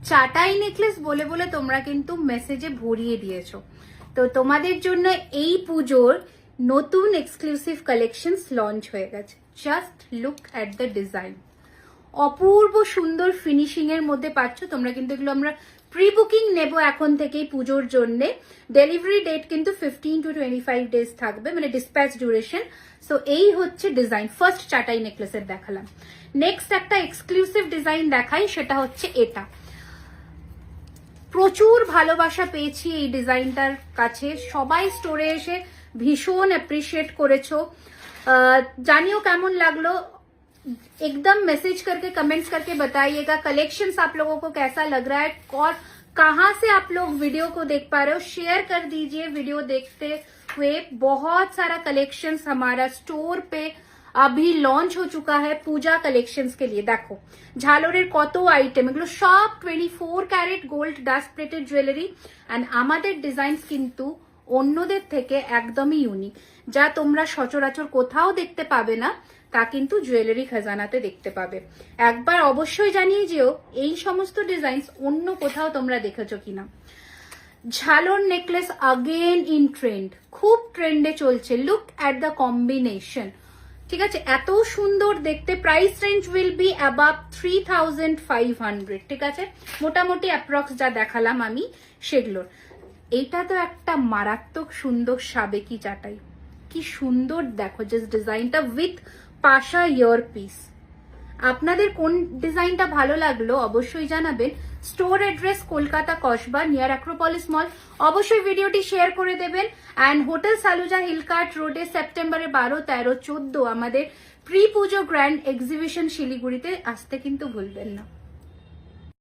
চাটাই নেকলেস বলে বলে তোমরা কিন্তু মেসেজে ভরিয়ে দিয়েছো। তো তোমাদের জন্য এই পুজোর নতুন এক্সক্লুসিভ কালেকশনস লঞ্চ হয়ে গেছে। Just look at the design, অপূর্ব সুন্দর ফিনিশিং এর মধ্যে পাচ্ছ তোমরা। কিন্তু এগুলো আমরা প্রি বুকিং নেব এখন থেকেই পুজোর জন্য। ডেলিভারি ডেট কিন্তু 15 to 25 ডেজ থাকবে, মানে ডিসপ্যাচ ডিউরেশন। সো এই হচ্ছে ডিজাইন। ফার্স্ট চাটাই নেকলেসের দেখালাম। নেক্সট একটা এক্সক্লুসিভ ডিজাইন দেখাই, সেটা হচ্ছে এটা। প্রচুর ভালোবাসা পেয়েছি এই ডিজাইনটার কাছে, সবাই স্টোরে এসে ভীষণ অ্যাপ্রিशिएट করেছো। জানিও কেমন লাগলো, एकदम मैसेज करके कमेंट्स करके बताइएगा। कलेक्शंस आप लोगों को कैसा लग रहा है और कहां से आप लोग वीडियो को देख पा रहे हो, शेयर कर दीजिए। वीडियो देखते हुए बहुत सारा कलेक्शंस हमारा स्टोर पे अभी लॉन्च हो चुका है पूजा कलेक्शंस के लिए। देखो झालोरेर कत आइटेम, एगुलो सब 24 carat gold dust plated jewellery and आमादेर डिजाइन्स किन्तु অন্যদের থেকে একদমই ইউনিক, যা তোমরা সচরাচর কোথাও দেখতে পাবে না, তা কিন্তু জুয়েলারি খাজানাতে দেখতে পাবে। একবার অবশ্যই জানিয়ে যেও এই সমস্ত ডিজাইনস অন্য কোথাও তোমরা দেখেছো কিনা। ঝালর নেকলেস अगेन ইন ট্রেন্ড, খুব ট্রেন্ডে চলছে। লুক অ্যাট দ্য কম্বিনেশন, ঠিক আছে, এত সুন্দর দেখতে। Price range will be above 3500, ঠিক আছে, মোটামুটি অ্যাপ্রক্স যা দেখালাম আমি সেগুলোর। এইটা তো একটা মারাত্মক সুন্দর সাবেকি চাটাই, কি সুন্দর দেখো জাস্ট ডিজাইনটা উইথ পাশা ইয়ার পিস। আপনাদের কোন ডিজাইনটা ভালো লাগলো অবশ্যই জানাবেন। Store address Kolkata Kasba near Acropolis মল। অবশ্যই ভিডিওটি শেয়ার করে দেবেন। অ্যান্ড হোটেল সালুজা হিলকার্ট রোডে সেপ্টেম্বরে 12, 13, 14 আমাদের প্রি পুজো গ্র্যান্ড এক্সিবিশন শিলিগুড়িতে আসতে কিন্তু ভুলবেন না।